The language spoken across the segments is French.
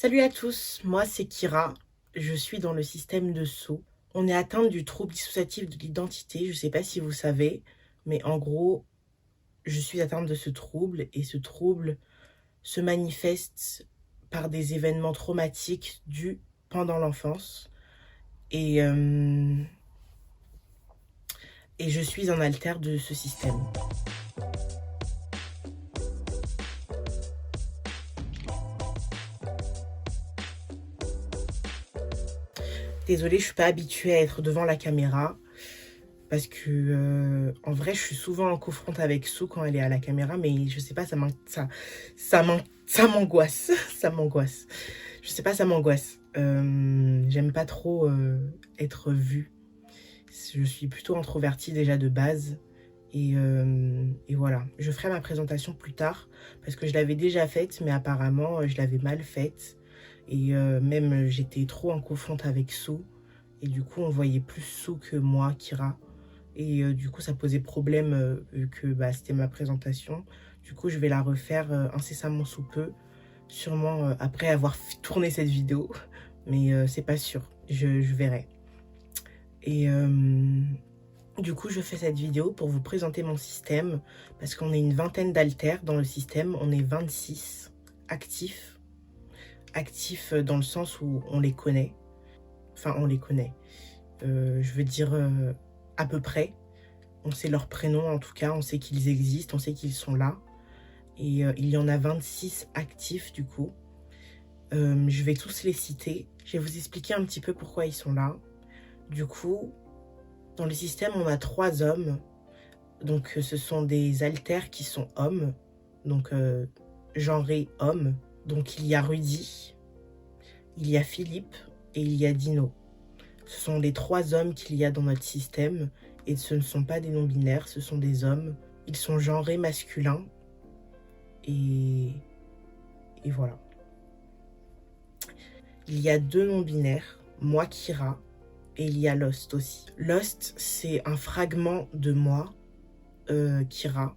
Salut à tous, moi c'est Kira, je suis dans le système de Sceaux. On est atteint du trouble dissociatif de l'identité, je ne sais pas si vous savez, mais en gros, je suis atteinte de ce trouble et ce trouble se manifeste par des événements traumatiques dus pendant l'enfance. Et, euh, et je suis en alter de ce système. Désolée, je suis pas habituée à être devant la caméra. Parce que, en vrai, je suis souvent en confronte avec Sue quand elle est à la caméra, mais je sais pas, ça m'angoisse. Ça m'angoisse. Je sais pas, ça m'angoisse. J'aime pas trop être vue. Je suis plutôt introvertie déjà de base. Et voilà. Je ferai ma présentation plus tard, parce que je l'avais déjà faite, mais apparemment, je l'avais mal faite. Et même, j'étais trop en confronte avec Sue. Et du coup, on voyait plus Sue que moi, Kira. Et du coup, ça posait problème vu que c'était ma présentation. Du coup, je vais la refaire incessamment sous peu. Sûrement après avoir tourné cette vidéo. Mais c'est pas sûr. Je verrai. Et du coup, je fais cette vidéo pour vous présenter mon système. Parce qu'on est une vingtaine d'alters dans le système. On est 26 actifs. Actifs dans le sens où on les connaît. Enfin, on les connaît. Je veux dire à peu près. On sait leurs prénoms en tout cas, on sait qu'ils existent, on sait qu'ils sont là. Et il y en a 26 actifs du coup. Je vais tous les citer. Je vais vous expliquer un petit peu pourquoi ils sont là. Du coup, dans le système, on a 3 hommes. Donc ce sont des alters qui sont hommes. Donc genrés hommes. Donc il y a Rudy, il y a Philippe et il y a Dino. Ce sont les 3 hommes qu'il y a dans notre système. Et ce ne sont pas des non-binaires, ce sont des hommes. Ils sont genrés masculins. Et voilà. Il y a 2 non-binaires, moi, Kira, et il y a Lost aussi. Lost, c'est un fragment de moi, Kira.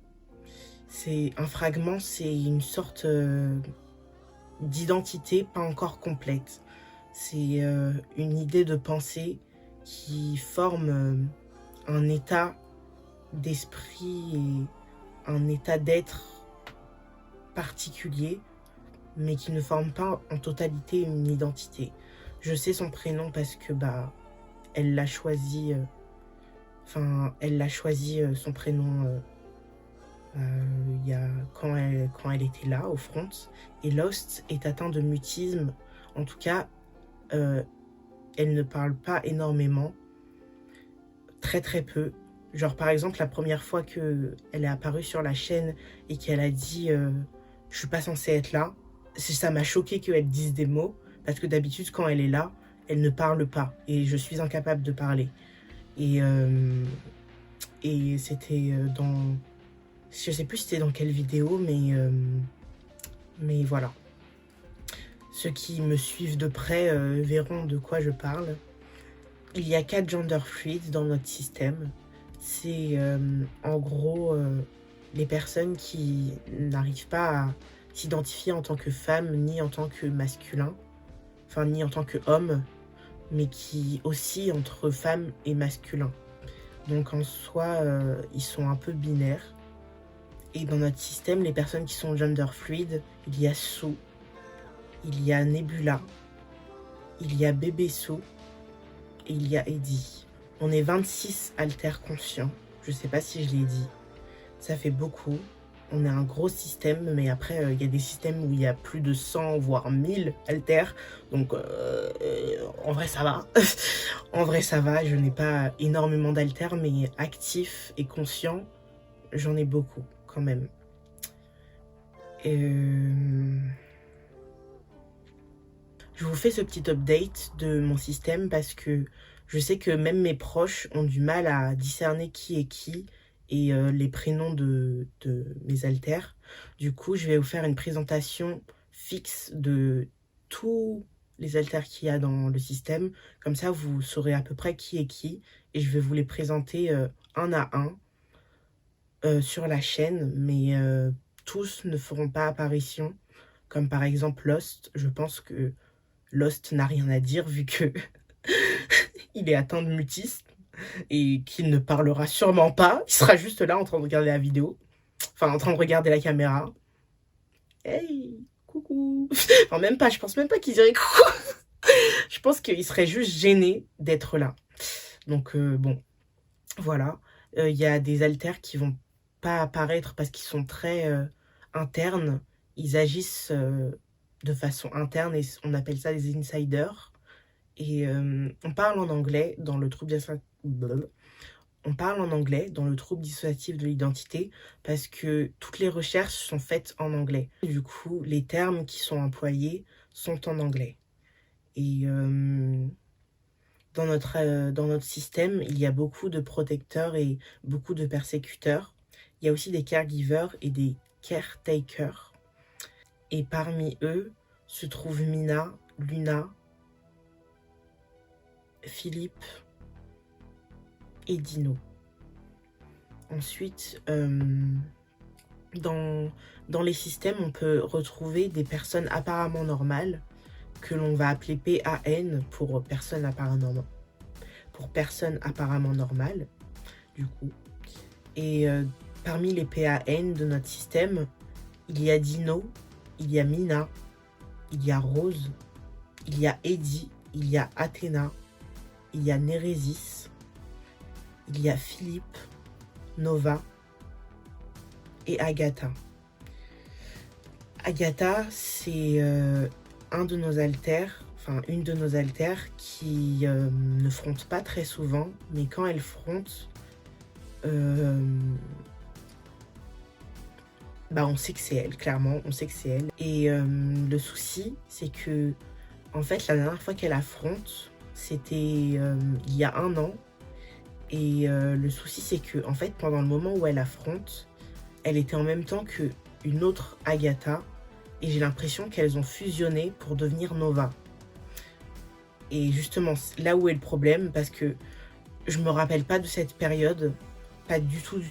C'est un fragment, c'est une sorte d'identité pas encore complète. C'est une idée de pensée qui forme un état d'esprit et un état d'être particulier, mais qui ne forme pas en totalité une identité. Je sais son prénom parce que elle l'a choisi, son prénom quand elle était là au front. Et Lost est atteint de mutisme. En tout cas, elle ne parle pas énormément, très très peu. Genre par exemple la première fois qu'elle est apparue sur la chaîne et qu'elle a dit je suis pas censée être là, ça m'a choqué qu'elle dise des mots, parce que d'habitude quand elle est là, elle ne parle pas et je suis incapable de parler. Et c'était dans... Je sais plus c'était dans quelle vidéo, mais voilà. Ceux qui me suivent de près verront de quoi je parle. Il y a 4 gender fluids dans notre système. C'est en gros les personnes qui n'arrivent pas à s'identifier en tant que femme ni en tant que masculin, enfin ni en tant que homme, mais qui oscillent entre femme et masculin. Donc en soi, ils sont un peu binaires. Et dans notre système, les personnes qui sont gender fluid, il y a Sue, il y a Nebula, il y a Bébé Sue et il y a Eddie. On est 26 alters conscients. Je sais pas si je l'ai dit. Ça fait beaucoup. On est un gros système, mais après, il y a des systèmes où il y a plus de 100, voire 1000 alters. Donc, en vrai, ça va. En vrai, ça va. Je n'ai pas énormément d'alters, mais actifs et conscients, j'en ai beaucoup, quand même. Je vous fais ce petit update de mon système parce que je sais que même mes proches ont du mal à discerner qui est qui et les prénoms de mes alters. Du coup, je vais vous faire une présentation fixe de tous les alters qu'il y a dans le système. Comme ça, vous saurez à peu près qui est qui et je vais vous les présenter un à un sur la chaîne, mais tous ne feront pas apparition. comme par exemple Lost. Je pense que Lost n'a rien à dire vu que il est atteint de mutisme et qu'il ne parlera sûrement pas. Il sera juste là en train de regarder la vidéo, enfin en train de regarder la caméra. Hey, coucou. Enfin, même pas, je pense même pas qu'il dirait coucou. Je pense qu'il serait juste gêné d'être là. Donc bon, voilà. Il y a des haltères qui vont pas apparaître parce qu'ils sont très internes. Ils agissent de façon interne et on appelle ça des insiders. Et on parle en anglais dans le trouble dissociatif de l'identité parce que toutes les recherches sont faites en anglais. Du coup, les termes qui sont employés sont en anglais. Et dans notre système, il y a beaucoup de protecteurs et beaucoup de persécuteurs. Il y a aussi des caregivers et des caretakers. Et parmi eux se trouvent Mina, Luna, Philippe et Dino. Ensuite, dans les systèmes, on peut retrouver des personnes apparemment normales que l'on va appeler PAN pour personnes apparemment normales, du coup. Et parmi les PAN de notre système, il y a Dino, il y a Mina, il y a Rose, il y a Eddie, il y a Athéna, il y a Nérésis, il y a Philippe, Nova et Agatha. Agatha, c'est une de nos altères qui ne fronte pas très souvent, mais quand elle fronte, on sait que c'est elle, clairement, on sait que c'est elle. Et le souci, c'est que, en fait, la dernière fois qu'elle affronte, c'était il y a 1 an. Et le souci, c'est que, en fait, pendant le moment où elle affronte, elle était en même temps qu'une autre Agatha. Et j'ai l'impression qu'elles ont fusionné pour devenir Nova. Et justement, là où est le problème, parce que je me rappelle pas de cette période. Pas du tout.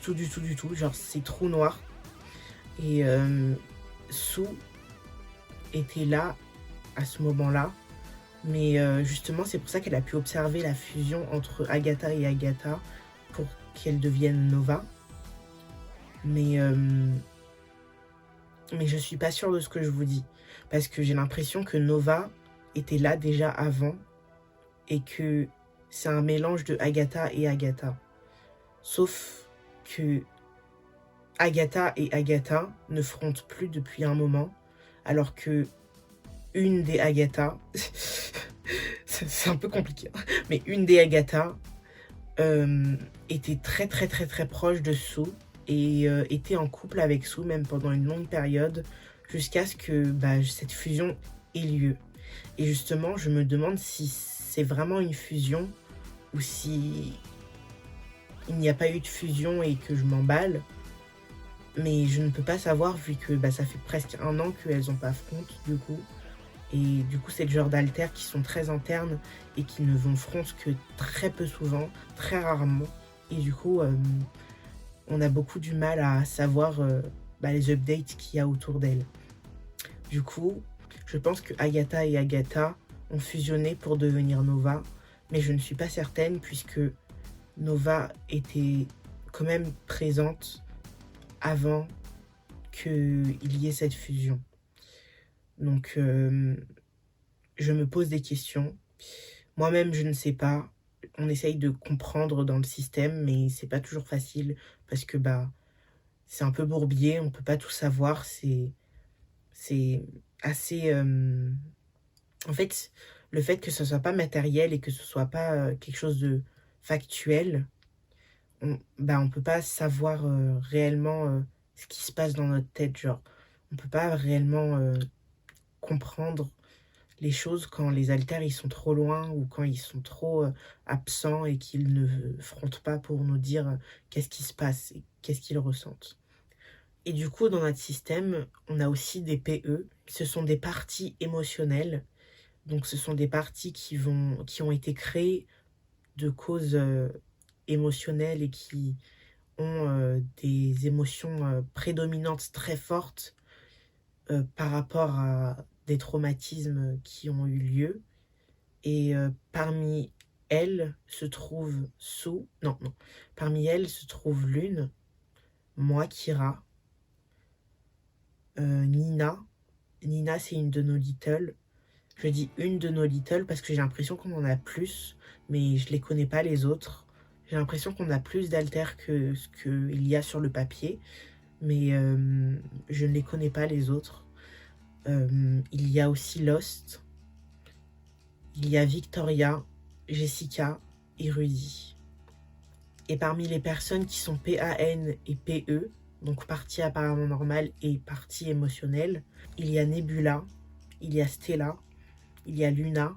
Genre, c'est trop noir. Et Sue était là à ce moment-là. Mais justement, c'est pour ça qu'elle a pu observer la fusion entre Agatha et Agatha pour qu'elles deviennent Nova. Mais je suis pas sûre de ce que je vous dis. Parce que j'ai l'impression que Nova était là déjà avant. Et que c'est un mélange de Agatha et Agatha. Sauf que Agatha et Agatha ne frontent plus depuis un moment. Alors que une des Agatha... c'est un peu compliqué. Mais une des Agatha était très proche de Sue. Et était en couple avec Sue, même pendant une longue période. Jusqu'à ce que cette fusion ait lieu. Et justement, je me demande si c'est vraiment une fusion ou si il n'y a pas eu de fusion et que je m'emballe. Mais je ne peux pas savoir vu que ça fait presque 1 an qu'elles n'ont pas affronté du coup. Et du coup, c'est le genre d'altères qui sont très internes et qui ne vont front que très peu souvent, très rarement. Et du coup, on a beaucoup du mal à savoir les updates qu'il y a autour d'elles. Du coup, je pense que Agatha et Agatha ont fusionné pour devenir Nova, mais je ne suis pas certaine puisque Nova était quand même présente avant qu'il y ait cette fusion. Donc, je me pose des questions. Moi-même, je ne sais pas. On essaye de comprendre dans le système, mais c'est pas toujours facile parce que c'est un peu bourbier, on peut pas tout savoir. C'est assez... En fait, le fait que ce soit pas matériel et que ce soit pas quelque chose de factuel, on peut pas savoir réellement ce qui se passe dans notre tête. Genre, on peut pas réellement comprendre les choses quand les alters ils sont trop loin ou quand ils sont trop absents et qu'ils ne frontent pas pour nous dire qu'est-ce qui se passe et qu'est-ce qu'ils ressentent. Et du coup, dans notre système, on a aussi des PE. Ce sont des parties émotionnelles. Donc, ce sont des parties qui ont été créées de causes émotionnelles et qui ont des émotions prédominantes très fortes par rapport à des traumatismes qui ont eu lieu. Et parmi elles se trouve Sue, non, non, parmi elles se trouve Lune, moi, Kira, Nina. Nina, c'est une de nos little. Je dis une de nos little parce que j'ai l'impression qu'on en a plus, mais je les connais pas les autres. J'ai l'impression qu'on a plus d'alters que ce qu'il y a sur le papier, mais je ne les connais pas les autres. Il y a aussi Lost, il y a Victoria, Jessica et Rudy. Et parmi les personnes qui sont PAN et PE, donc partie apparemment normale et partie émotionnelle, il y a Nebula, il y a Stella, il y a Luna,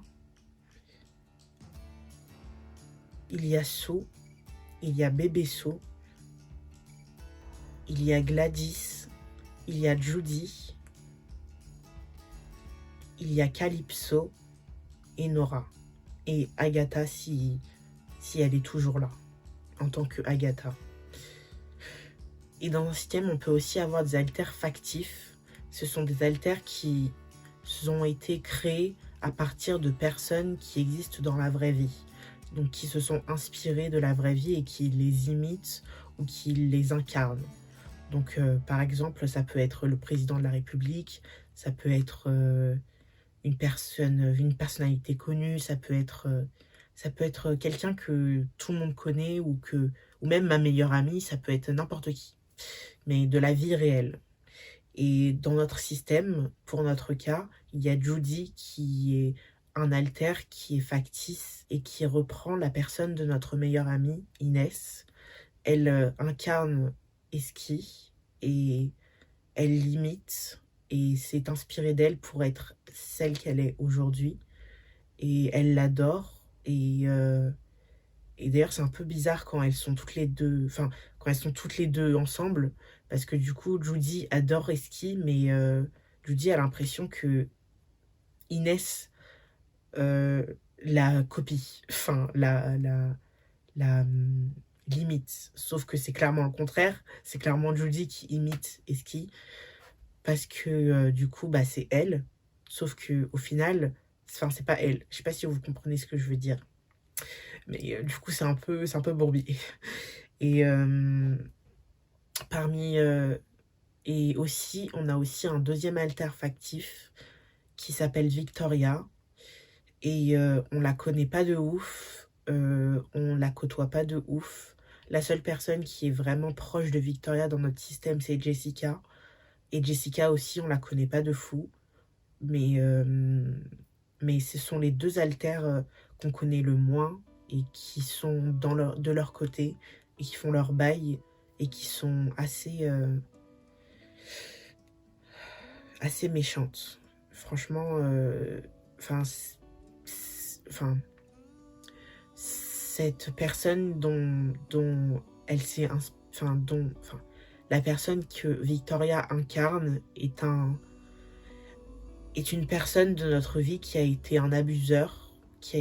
il y a Sue, il y a Bébé Sue, il y a Gladys, il y a Judy, il y a Calypso et Nora. Et Agatha si elle est toujours là, en tant que Agatha. Et dans un système, on peut aussi avoir des alters factifs. Ce sont des alters qui ont été créés à partir de personnes qui existent dans la vraie vie. Donc qui se sont inspirés de la vraie vie et qui les imitent ou qui les incarnent. Donc par exemple, ça peut être le président de la République, ça peut être une personnalité connue, ça peut être quelqu'un que tout le monde connaît ou même ma meilleure amie, ça peut être n'importe qui, mais de la vie réelle. Et dans notre système, pour notre cas, il y a Judy qui est un alter qui est factice et qui reprend la personne de notre meilleure amie, Inès. Elle incarne Eski et elle l'imite et s'est inspirée d'elle pour être celle qu'elle est aujourd'hui. Et elle l'adore et d'ailleurs c'est un peu bizarre quand elles sont toutes les deux, enfin quand elles sont toutes les deux ensemble, parce que du coup Judy adore Eski, mais Judy a l'impression que Inès la copie, enfin la limite. Sauf que c'est clairement le contraire. C'est clairement Judy qui imite Eski. Parce que du coup, bah, c'est elle. Sauf que au final, enfin, c'est pas elle. Je sais pas si vous comprenez ce que je veux dire. Mais du coup, c'est un peu bourbier. Et parmi. Et aussi, on a aussi un deuxième alter factif qui s'appelle Victoria. Et on la connaît pas de ouf. On la côtoie pas de ouf. La seule personne qui est vraiment proche de Victoria dans notre système, c'est Jessica. Et Jessica aussi, on la connaît pas de fou. Mais ce sont les deux alters qu'on connaît le moins et qui sont de leur côté et qui font leur bail et qui sont assez méchantes. Franchement, cette personne dont elle s'est la personne que Victoria incarne est une personne de notre vie qui a été un abuseur, qui a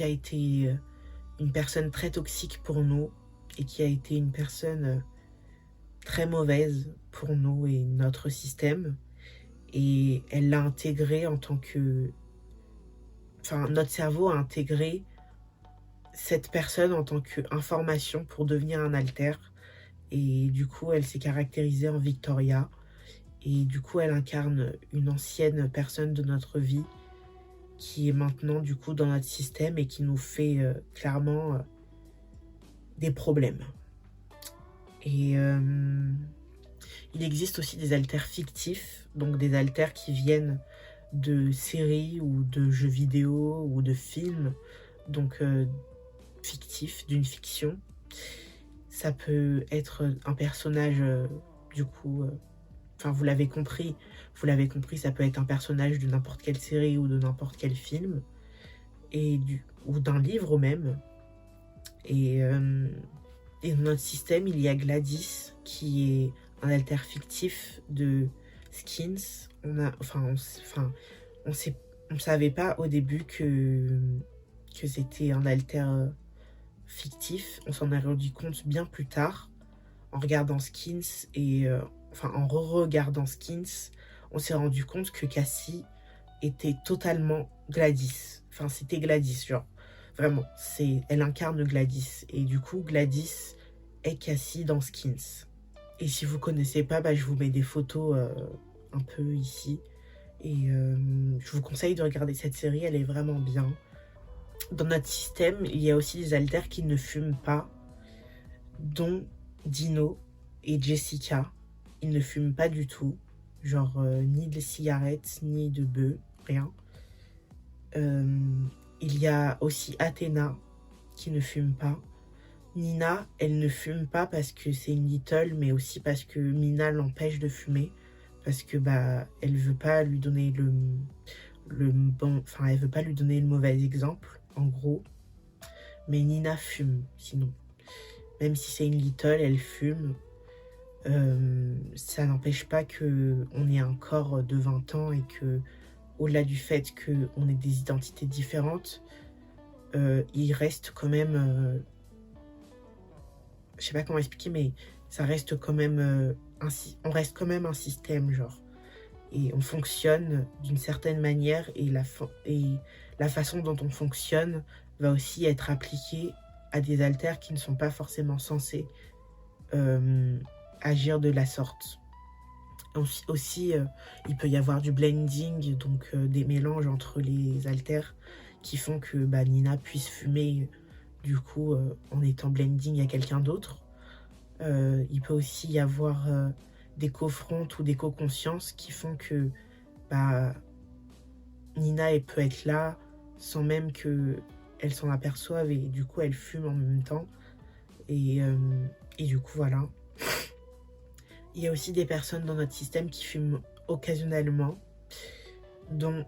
été une personne très toxique pour nous et qui a été une personne très mauvaise pour nous et notre système. Et elle l'a intégré en tant que... Enfin, notre cerveau a intégré cette personne en tant qu'information pour devenir un alter. Et du coup, elle s'est caractérisée en Victoria. Et du coup, elle incarne une ancienne personne de notre vie qui est maintenant du coup dans notre système et qui nous fait clairement des problèmes. Et il existe aussi des alters fictifs, donc des alters qui viennent de séries ou de jeux vidéo ou de films, donc fictifs, d'une fiction. Ça peut être un personnage du coup... Enfin, vous l'avez compris, ça peut être un personnage de n'importe quelle série ou de n'importe quel film, ou d'un livre même. Et dans notre système, il y a Gladys, qui est un alter fictif de Skins. On savait pas au début que c'était un alter fictif. On s'en est rendu compte bien plus tard. en regardant Skins et enfin en re-regardant Skins, on s'est rendu compte que Cassie était totalement Gladys. Enfin, c'était Gladys, genre. Vraiment, elle incarne Gladys. Et du coup, Gladys est Cassie dans Skins. Et si vous connaissez pas, bah, je vous mets des photos un peu ici. Et je vous conseille de regarder cette série, elle est vraiment bien. Dans notre système, il y a aussi des alters qui ne fument pas, dont Dino et Jessica. Ils ne fument pas du tout, genre ni de cigarettes, ni de bœufs, rien. Il y a aussi Athéna qui ne fume pas. Nina, elle ne fume pas parce que c'est une little, mais aussi parce que Mina l'empêche de fumer. Parce que bah elle veut pas lui donner elle veut pas lui donner le mauvais exemple, en gros. Mais Nina fume, sinon. Même si c'est une little, elle fume. Ça n'empêche pas que on ait un corps de 20 ans et que, au-delà du fait qu'on ait des identités différentes, il reste quand même... je sais pas comment expliquer, mais ça reste quand même... on reste quand même un système, genre. Et on fonctionne d'une certaine manière et la façon dont on fonctionne va aussi être appliquée à des alters qui ne sont pas forcément censés agir de la sorte. Aussi, il peut y avoir du blending, donc des mélanges entre les alters qui font que bah, Nina puisse fumer du coup en étant blending à quelqu'un d'autre. Il peut aussi y avoir des co-fronts ou des co-consciences qui font que bah, Nina elle peut être là sans même qu'elle s'en aperçoive et du coup elle fume en même temps. Et du coup voilà. Il y a aussi des personnes dans notre système qui fument occasionnellement, dont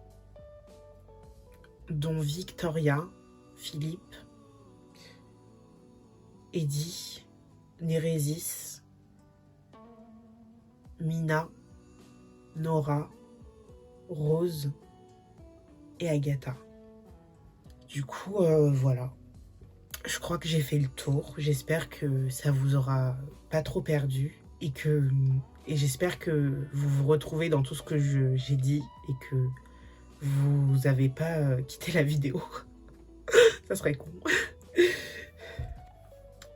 Victoria, Philippe, Eddie, Nérésis, Mina, Nora, Rose et Agatha. Du coup, voilà. Je crois que j'ai fait le tour. J'espère que ça vous aura pas trop perdu et j'espère que vous vous retrouvez dans tout ce que j'ai dit et que vous n'avez pas quitté la vidéo. Ça serait con.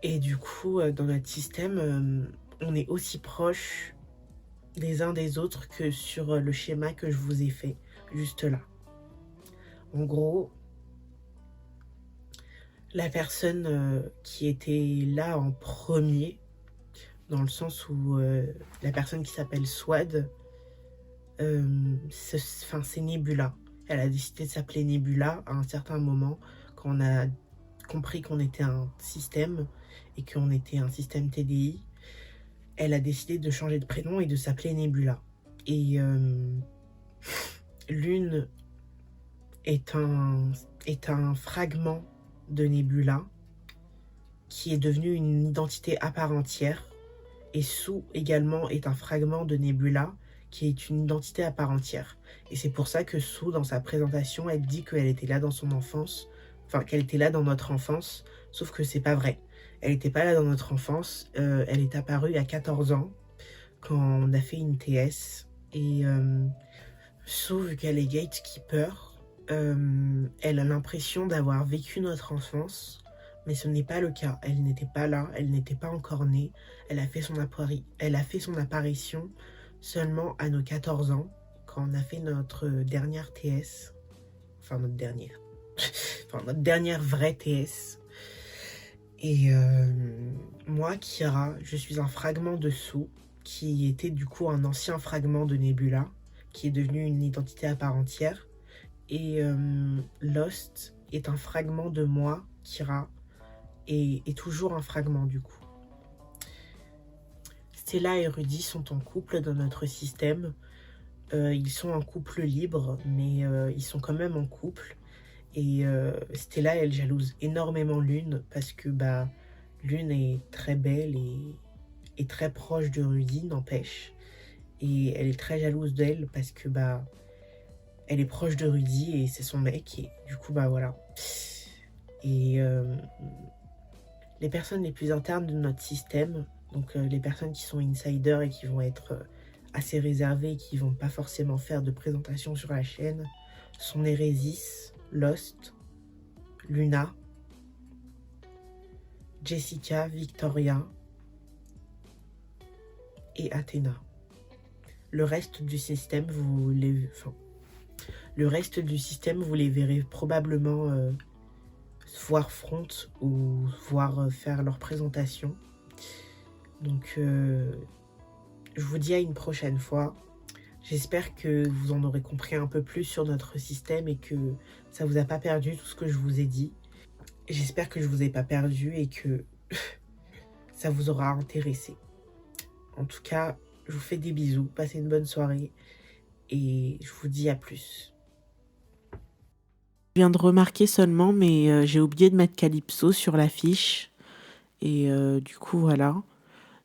Et du coup, dans notre système, on est aussi proches les uns des autres que sur le schéma que je vous ai fait juste là. En gros, la personne qui était là en premier, dans le sens où la personne qui s'appelle Swad, c'est Nebula. Elle a décidé de s'appeler Nebula à un certain moment, quand on a compris qu'on était un système et qu'on était un système TDI. Elle a décidé de changer de prénom et de s'appeler Nebula. Et Lune est un fragment de Nebula qui est devenu une identité à part entière. Et Sue également est un fragment de Nebula qui est une identité à part entière. Et c'est pour ça que Sue, dans sa présentation, elle dit qu'elle était là dans son enfance, enfin qu'elle était là dans notre enfance, sauf que c'est pas vrai. Elle n'était pas là dans notre enfance, elle est apparue à 14 ans, quand on a fait une TS. Et Sue, vu qu'elle est gatekeeper, elle a l'impression d'avoir vécu notre enfance, mais ce n'est pas le cas. Elle n'était pas là, elle n'était pas encore née. Elle a fait son apparition seulement à nos 14 ans, quand on a fait notre dernière TS. Enfin, notre dernière vraie TS. Et moi, Kira, je suis un fragment de Sue, qui était du coup un ancien fragment de Nebula, qui est devenu une identité à part entière. Et Lost est un fragment de moi, Kira, et toujours un fragment du coup. Stella et Rudy sont en couple dans notre système. Ils sont en couple libre, mais ils sont quand même en couple. Et Stella, elle jalouse énormément Lune, parce que bah, Lune est très belle et très proche de Rudy, n'empêche. Et elle est très jalouse d'elle, parce que bah, elle est proche de Rudy et c'est son mec. Et du coup, bah voilà. Et les personnes les plus internes de notre système Donc les personnes qui sont insiders et qui vont être assez réservées et qui vont pas forcément faire de présentation sur la chaîne sont Nérésis, Lost, Luna, Jessica, Victoria et Athéna. Le reste du système, vous les verrez probablement voir front ou voir faire leur présentation. Donc, je vous dis à une prochaine fois. J'espère que vous en aurez compris un peu plus sur notre système et que ça vous a pas perdu tout ce que je vous ai dit. J'espère que je vous ai pas perdu et que ça vous aura intéressé. En tout cas, je vous fais des bisous, passez une bonne soirée et je vous dis à plus. Je viens de remarquer seulement, mais j'ai oublié de mettre Calypso sur l'affiche. Et du coup, voilà.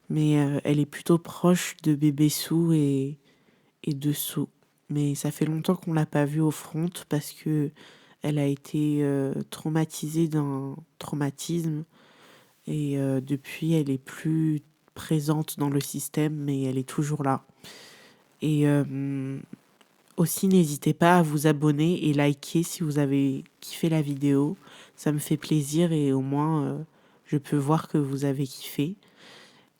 Mais elle est plutôt proche de Bébé Sou et de Sou. Mais ça fait longtemps qu'on l'a pas vue au front parce que elle a été traumatisée d'un traumatisme. Et depuis, elle est plus présente dans le système, mais elle est toujours là. Et aussi, n'hésitez pas à vous abonner et liker si vous avez kiffé la vidéo. Ça me fait plaisir et au moins, je peux voir que vous avez kiffé.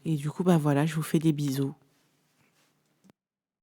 Et du coup, bah voilà, je vous fais des bisous.